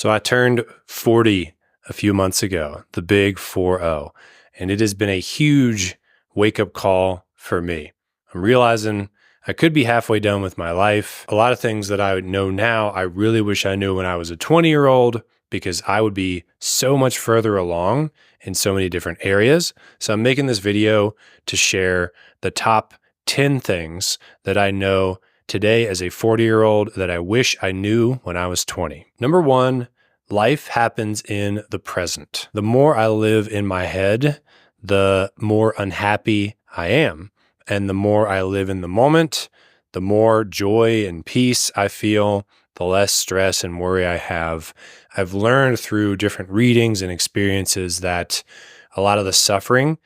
So I turned 40 a few months ago, the big 4-0, and it has been a huge wake-up call for me. I'm realizing I could be halfway done with my life. A lot of things that I would know now, I really wish I knew when I was a 20-year-old because I would be so much further along in so many different areas. So I'm making this video to share the top 10 things that I know today as a 40-year-old that I wish I knew when I was 20. Number one, life happens in the present. The more I live in my head, the more unhappy I am. And the more I live in the moment, the more joy and peace I feel, the less stress and worry I have. I've learned through different readings and experiences that a lot of the suffering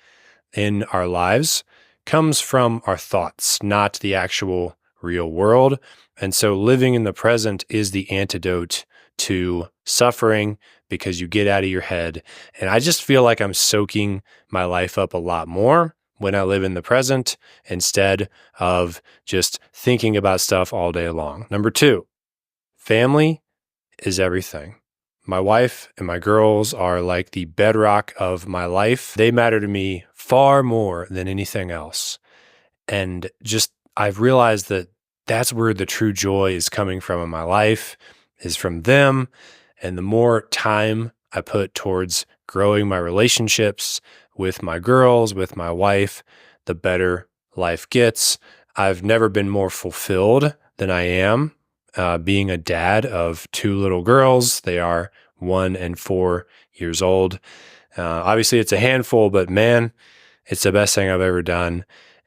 in our lives comes from our thoughts, not the actual real world. And so living in the present is the antidote to suffering because you get out of your head. And I just feel like I'm soaking my life up a lot more when I live in the present instead of just thinking about stuff all day long. Number two, family is everything. My wife and my girls are like the bedrock of my life. They matter to me far more than anything else. And just I've realized that that's where the true joy is coming from in my life, is from them. And the more time I put towards growing my relationships with my girls, with my wife, the better life gets. I've never been more fulfilled than I am being a dad of two little girls. They are 1 and 4 years old. Obviously, it's a handful, but man, it's the best thing I've ever done.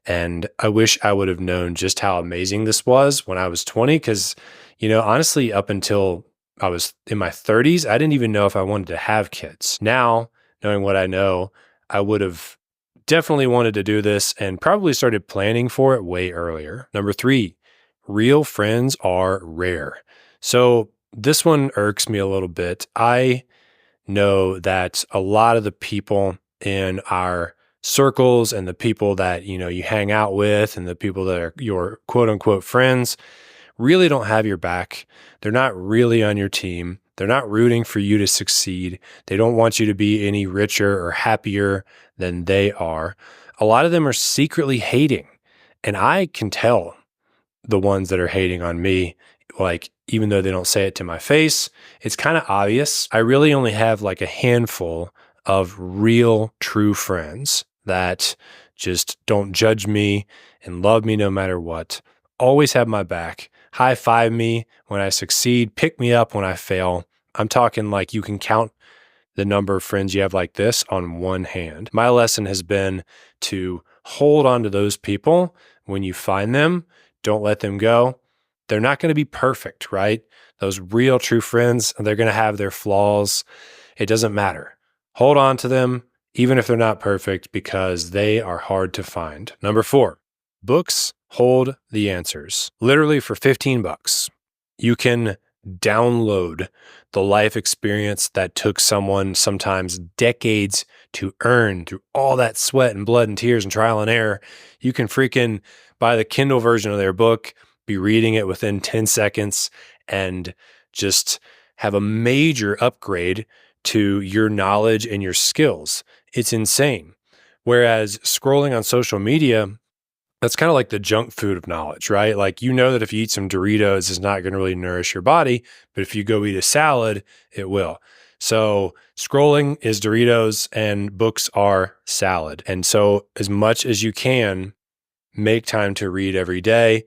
And I wish I would have known just how amazing this was when I was 20, because, honestly, up until I was in my 30s, I didn't even know if I wanted to have kids. Now, knowing what I know, I would have definitely wanted to do this and probably started planning for it way earlier. Number three, real friends are rare. So this one irks me a little bit. I know that a lot of the people in our circles and the people that, you hang out with and the people that are your quote unquote friends really don't have your back. They're not really on your team. They're not rooting for you to succeed. They don't want you to be any richer or happier than they are. A lot of them are secretly hating. And I can tell the ones that are hating on me, like, even though they don't say it to my face, it's kind of obvious. I really only have like a handful of real, true friends that just don't judge me and love me no matter what, always have my back, high five me when I succeed, pick me up when I fail. I'm talking like you can count the number of friends you have like this on one hand. My lesson has been to hold on to those people when you find them. Don't let them go. They're not going to be perfect, right? Those real true friends, they're going to have their flaws. It doesn't matter. Hold on to them, even if they're not perfect, because they are hard to find. Number four, books hold the answers. Literally for $15, you can download the life experience that took someone sometimes decades to earn through all that sweat and blood and tears and trial and error. You can freaking buy the Kindle version of their book, be reading it within 10 seconds, and just have a major upgrade to your knowledge and your skills. It's insane. Whereas scrolling on social media, that's kind of like the junk food of knowledge, right? Like, that if you eat some Doritos, it's not going to really nourish your body, but if you go eat a salad, it will. So scrolling is Doritos and books are salad. And so as much as you can, make time to read every day.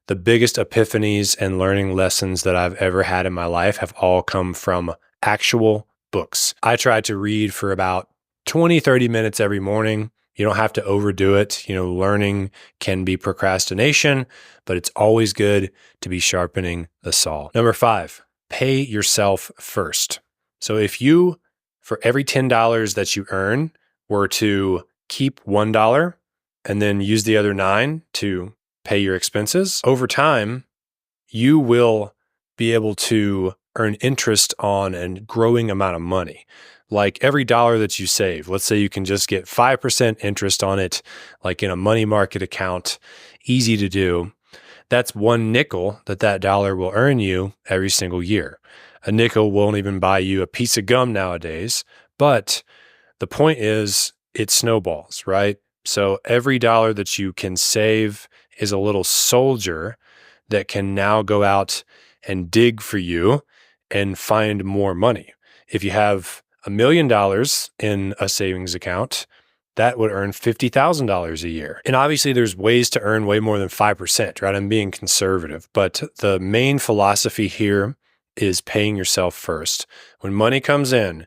The biggest epiphanies and learning lessons that I've ever had in my life have all come from actual books. I try to read for about 20, 30 minutes every morning. You don't have to overdo it. Learning can be procrastination, but it's always good to be sharpening the saw. Number five, pay yourself first. So if you, for every $10 that you earn, were to keep $1 and then use the other 9 to pay your expenses, over time, you will be able to earn interest on a growing amount of money. Like every dollar that you save, let's say you can just get 5% interest on it, like in a money market account, easy to do. That's one nickel that dollar will earn you every single year. A nickel won't even buy you a piece of gum nowadays. But the point is, it snowballs, right? So every dollar that you can save is a little soldier that can now go out and dig for you and find more money. If you have $1 million in a savings account, that would earn $50,000 a year. And obviously there's ways to earn way more than 5%, right? I'm being conservative, but the main philosophy here is paying yourself first. When money comes in,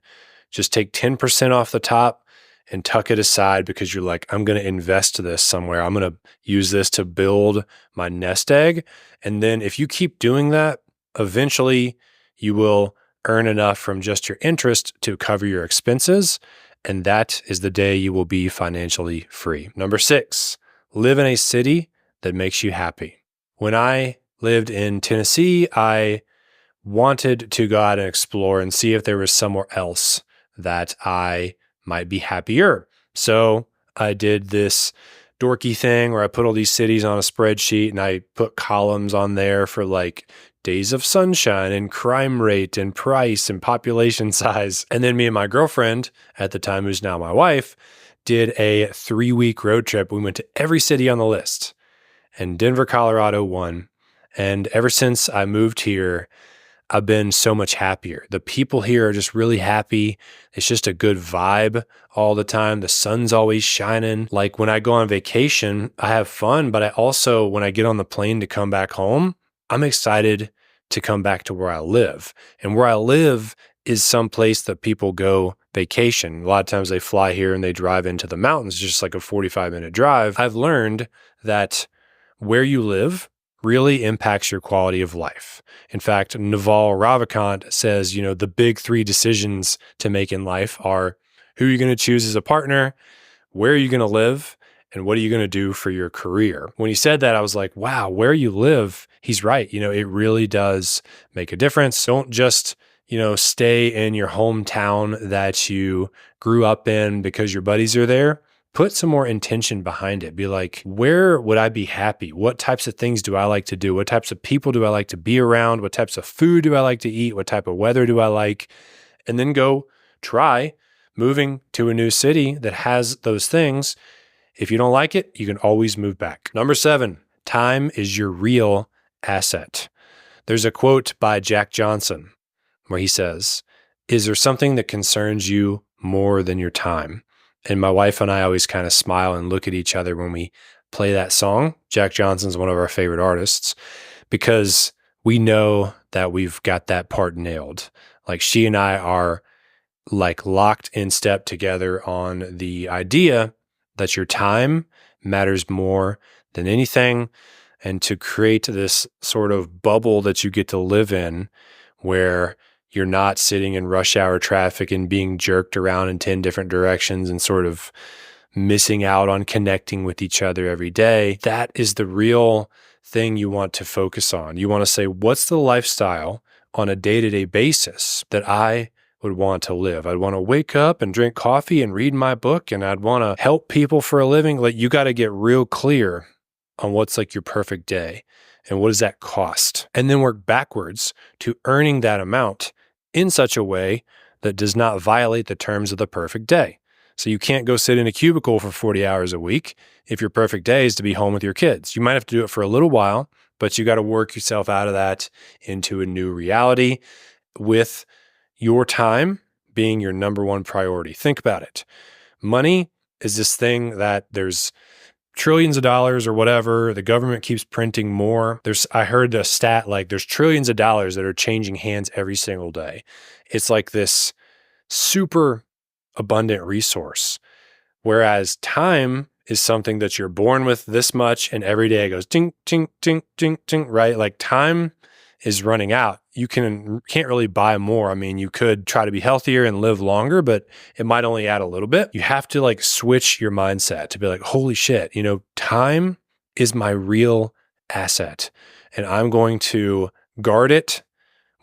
just take 10% off the top and tuck it aside because you're like, I'm going to invest this somewhere. I'm going to use this to build my nest egg. And then if you keep doing that, eventually you will earn enough from just your interest to cover your expenses. And that is the day you will be financially free. Number 6, live in a city that makes you happy. When I lived in Tennessee, I wanted to go out and explore and see if there was somewhere else that I might be happier. So I did this dorky thing where I put all these cities on a spreadsheet and I put columns on there for like days of sunshine and crime rate and price and population size. And then me and my girlfriend at the time, who's now my wife, did a 3-week road trip. We went to every city on the list, and Denver, Colorado won. And ever since I moved here, I've been so much happier. The people here are just really happy. It's just a good vibe all the time. The sun's always shining. Like when I go on vacation, I have fun, but I also, when I get on the plane to come back home, I'm excited to come back to where I live. And where I live is some place that people go vacation. A lot of times they fly here and they drive into the mountains, just like a 45-minute drive. I've learned that where you live really impacts your quality of life. In fact, Naval Ravikant says, the big 3 decisions to make in life are who you're going to choose as a partner, where are you going to live, and what are you going to do for your career? When he said that, I was like, wow, where you live, he's right. It really does make a difference. Don't just, stay in your hometown that you grew up in because your buddies are there. Put some more intention behind it. Be like, where would I be happy? What types of things do I like to do? What types of people do I like to be around? What types of food do I like to eat? What type of weather do I like? And then go try moving to a new city that has those things. If you don't like it, you can always move back. Number 7, time is your real asset. There's a quote by Jack Johnson where he says, "Is there something that concerns you more than your time?" And my wife and I always kind of smile and look at each other when we play that song. Jack Johnson's one of our favorite artists because we know that we've got that part nailed. Like she and I are like locked in step together on the idea that your time matters more than anything. And to create this sort of bubble that you get to live in where you're not sitting in rush hour traffic and being jerked around in 10 different directions and sort of missing out on connecting with each other every day. That is the real thing you want to focus on. You want to say, what's the lifestyle on a day-to-day basis that I would want to live? I'd want to wake up and drink coffee and read my book, and I'd want to help people for a living. Like you got to get real clear on what's like your perfect day and what does that cost? And then work backwards to earning that amount in such a way that does not violate the terms of the perfect day. So you can't go sit in a cubicle for 40 hours a week if your perfect day is to be home with your kids. You might have to do it for a little while, but you got to work yourself out of that into a new reality with your time being your number one priority. Think about it. Money is this thing that there's trillions of dollars or whatever. The government keeps printing more. I heard a stat like there's trillions of dollars that are changing hands every single day. It's like this super abundant resource. Whereas time is something that you're born with this much and every day it goes ting, ting, ting, ting, ting, right? Like time is running out. You can't really buy more. I mean, you could try to be healthier and live longer, but it might only add a little bit. You have to like switch your mindset to be like, holy shit, time is my real asset and I'm going to guard it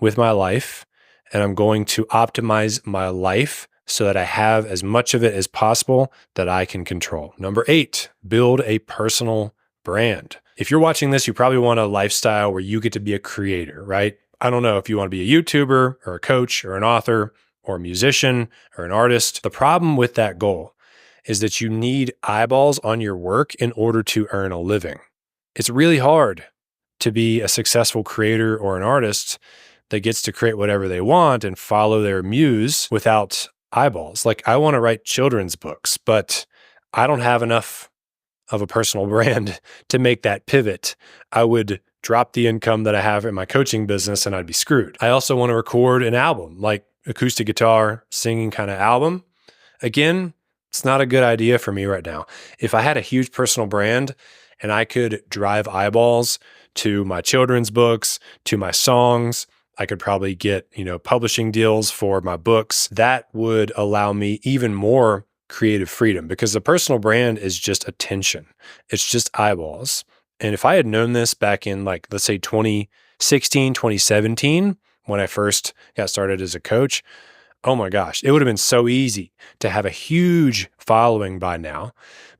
with my life and I'm going to optimize my life so that I have as much of it as possible that I can control. Number 8, build a personal brand. If you're watching this, you probably want a lifestyle where you get to be a creator, right? I don't know if you want to be a YouTuber or a coach or an author or a musician or an artist. The problem with that goal is that you need eyeballs on your work in order to earn a living. It's really hard to be a successful creator or an artist that gets to create whatever they want and follow their muse without eyeballs. Like, I want to write children's books, but I don't have enough of a personal brand to make that pivot. I would drop the income that I have in my coaching business and I'd be screwed. I also want to record an album, like acoustic guitar, singing kind of album. Again, it's not a good idea for me right now. If I had a huge personal brand and I could drive eyeballs to my children's books, to my songs, I could probably get, publishing deals for my books. That would allow me even more creative freedom, because the personal brand is just attention. It's just eyeballs. And if I had known this back in, let's say 2016, 2017, when I first got started as a coach, oh my gosh, it would have been so easy to have a huge following by now,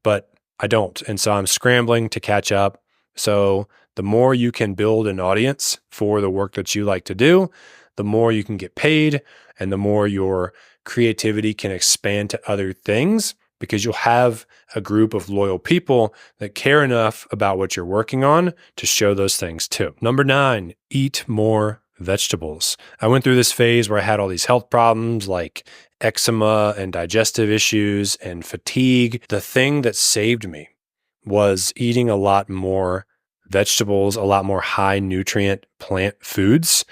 but I don't. And so I'm scrambling to catch up. So the more you can build an audience for the work that you like to do, the more you can get paid and the more your creativity can expand to other things, because you'll have a group of loyal people that care enough about what you're working on to show those things too. Number 9, eat more vegetables. I went through this phase where I had all these health problems like eczema and digestive issues and fatigue. The thing that saved me was eating a lot more vegetables, a lot more high nutrient plant foods.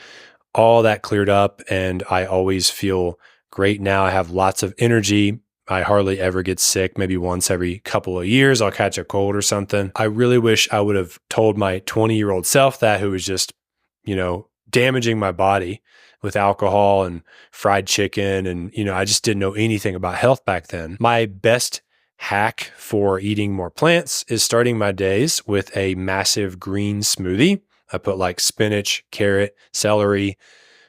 All that cleared up and I always feel great now. I have lots of energy. I hardly ever get sick. Maybe once every couple of years, I'll catch a cold or something. I really wish I would have told my 20-year-old self that, who was just, damaging my body with alcohol and fried chicken. And, I just didn't know anything about health back then. My best hack for eating more plants is starting my days with a massive green smoothie. I put spinach, carrot, celery,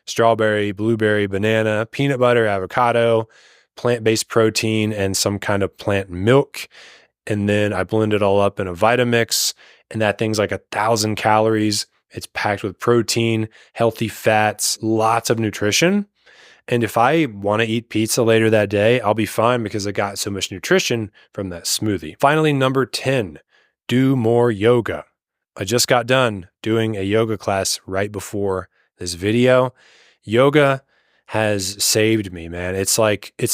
strawberry, blueberry, banana, peanut butter, avocado, plant-based protein, and some kind of plant milk. And then I blend it all up in a Vitamix, and that thing's 1,000 calories. It's packed with protein, healthy fats, lots of nutrition. And if I want to eat pizza later that day, I'll be fine because I got so much nutrition from that smoothie. Finally, number 10, do more yoga. I just got done doing a yoga class right before this video. Yoga has saved me, man. It's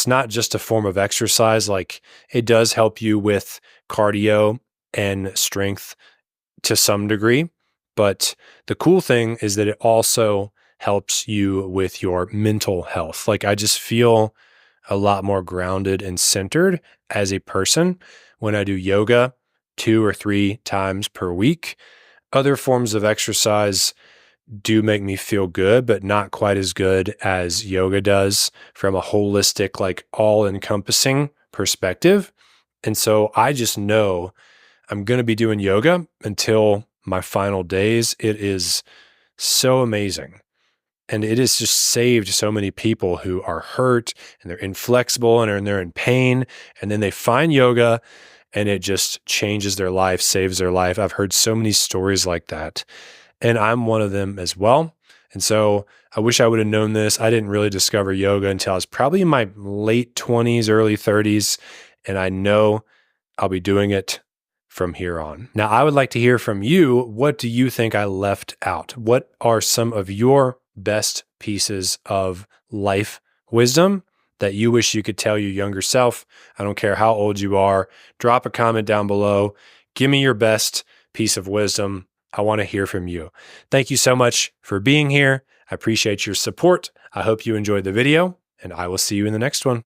not just a form of exercise. It does help you with cardio and strength to some degree. But the cool thing is that it also helps you with your mental health. I just feel a lot more grounded and centered as a person when I do yoga 2 or 3 times per week. Other forms of exercise do make me feel good, but not quite as good as yoga does from a holistic, all-encompassing perspective. And so I just know I'm going to be doing yoga until my final days. It is so amazing. And it has just saved so many people who are hurt and they're inflexible and they're in pain. And then they find yoga and it just changes their life, saves their life. I've heard so many stories like that. And I'm one of them as well. And so I wish I would have known this. I didn't really discover yoga until I was probably in my late 20s, early 30s. And I know I'll be doing it from here on. Now, I would like to hear from you. What do you think I left out? What are some of your best pieces of life wisdom that you wish you could tell your younger self? I don't care how old you are. Drop a comment down below. Give me your best piece of wisdom. I want to hear from you. Thank you so much for being here. I appreciate your support. I hope you enjoyed the video, and I will see you in the next one.